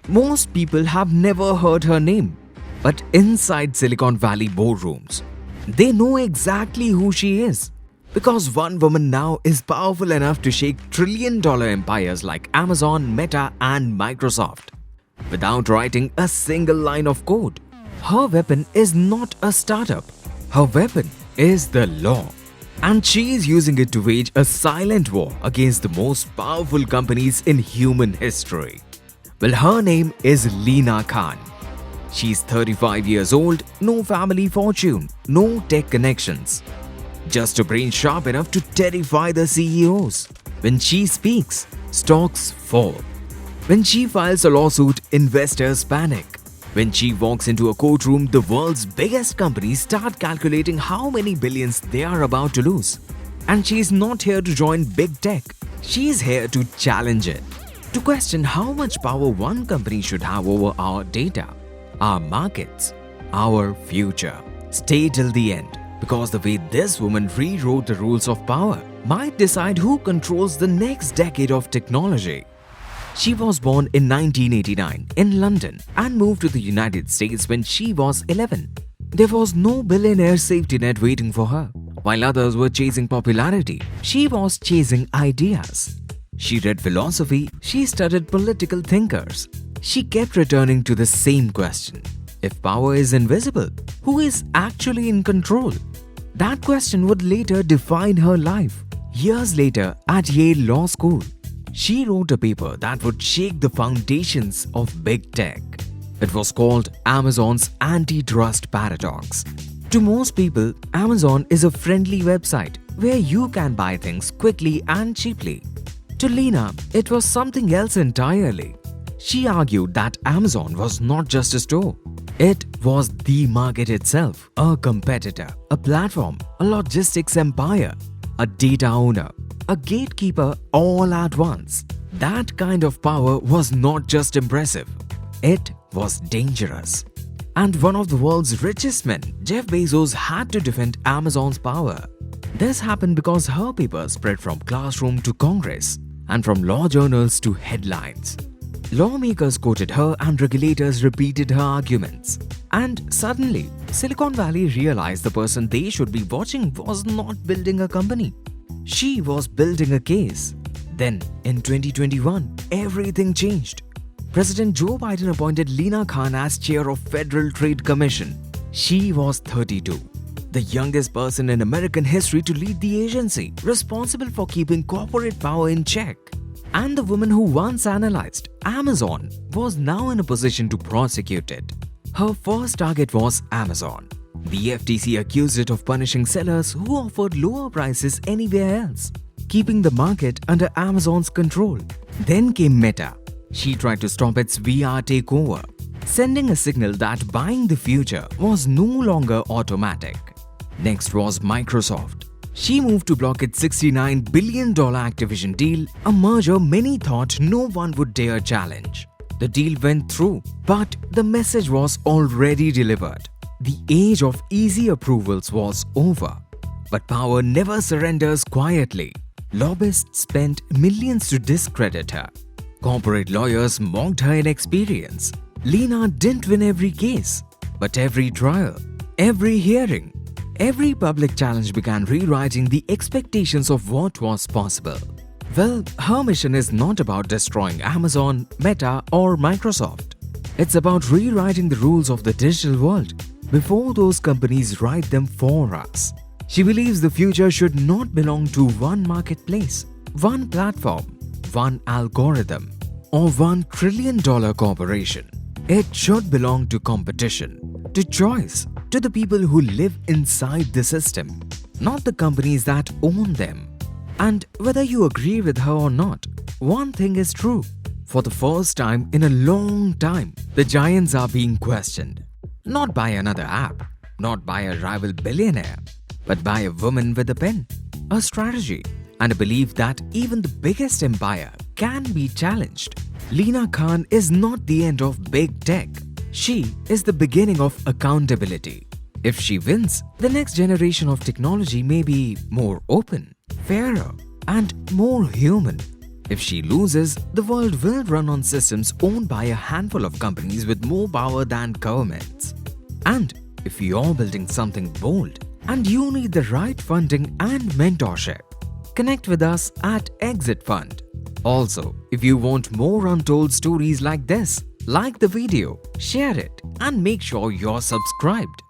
Most people have never heard her name, but inside Silicon Valley boardrooms, they know exactly who she is. Because one woman now is powerful enough to shake trillion-dollar empires like Amazon, Meta, and Microsoft without writing a single line of code. Her weapon is not a startup. Her weapon is the law. And she is using it to wage a silent war against the most powerful companies in human history. Well, her name is Lina Khan. She's 35 years old, no family fortune, no tech connections. Just a brain sharp enough to terrify the CEOs. When she speaks, stocks fall. When she files a lawsuit, investors panic. When she walks into a courtroom, the world's biggest companies start calculating how many billions they are about to lose. And she's not here to join big tech. She's here to challenge it. To question how much power one company should have over our data, our markets, our future. Stay till the end, because the way this woman rewrote the rules of power might decide who controls the next decade of technology. She was born in 1989 in London and moved to the United States when she was 11. There was no billionaire safety net waiting for her. While others were chasing popularity, she was chasing ideas. She read philosophy, she studied political thinkers. She kept returning to the same question. If power is invisible, who is actually in control? That question would later define her life. Years later, at Yale Law School, she wrote a paper that would shake the foundations of big tech. It was called Amazon's Antitrust Paradox. To most people, Amazon is a friendly website where you can buy things quickly and cheaply. To Lina, it was something else entirely. She argued that Amazon was not just a store. It was the market itself, a competitor, a platform, a logistics empire, a data owner, a gatekeeper all at once. That kind of power was not just impressive, it was dangerous. And one of the world's richest men, Jeff Bezos, had to defend Amazon's power. This happened because her paper spread from classroom to Congress and from law journals to headlines. Lawmakers quoted her and regulators repeated her arguments. And suddenly, Silicon Valley realized the person they should be watching was not building a company. She was building a case. Then, in 2021, everything changed. President Joe Biden appointed Lina Khan as chair of Federal Trade Commission. She was 32, the youngest person in American history to lead the agency, responsible for keeping corporate power in check. And the woman who once analyzed Amazon was now in a position to prosecute it. Her first target was Amazon. The FTC accused it of punishing sellers who offered lower prices anywhere else, keeping the market under Amazon's control. Then came Meta. She tried to stop its VR takeover, sending a signal that buying the future was no longer automatic. Next was Microsoft. She moved to block its $69 billion Activision deal, a merger many thought no one would dare challenge. The deal went through, but the message was already delivered. The age of easy approvals was over. But power never surrenders quietly. Lobbyists spent millions to discredit her. Corporate lawyers mocked her inexperience. Lina didn't win every case, but every trial, every hearing, every public challenge began rewriting the expectations of what was possible. Well, her mission is not about destroying Amazon, Meta, or Microsoft. It's about rewriting the rules of the digital world before those companies write them for us. She believes the future should not belong to one marketplace, one platform, one algorithm, or $1 trillion corporation. It should belong to competition, to choice, to the people who live inside the system, not the companies that own them. And whether you agree with her or not, one thing is true. For the first time in a long time, the giants are being questioned. Not by another app, not by a rival billionaire, but by a woman with a pen, a strategy, and a belief that even the biggest empire can be challenged. Lina Khan is not the end of big tech. She is the beginning of accountability. If she wins, the next generation of technology may be more open, fairer, and more human. If she loses, the world will run on systems owned by a handful of companies with more power than governments. And if you're building something bold and you need the right funding and mentorship, connect with us at Exitfund. Also, if you want more untold stories like this, like the video, share it, and make sure you're subscribed.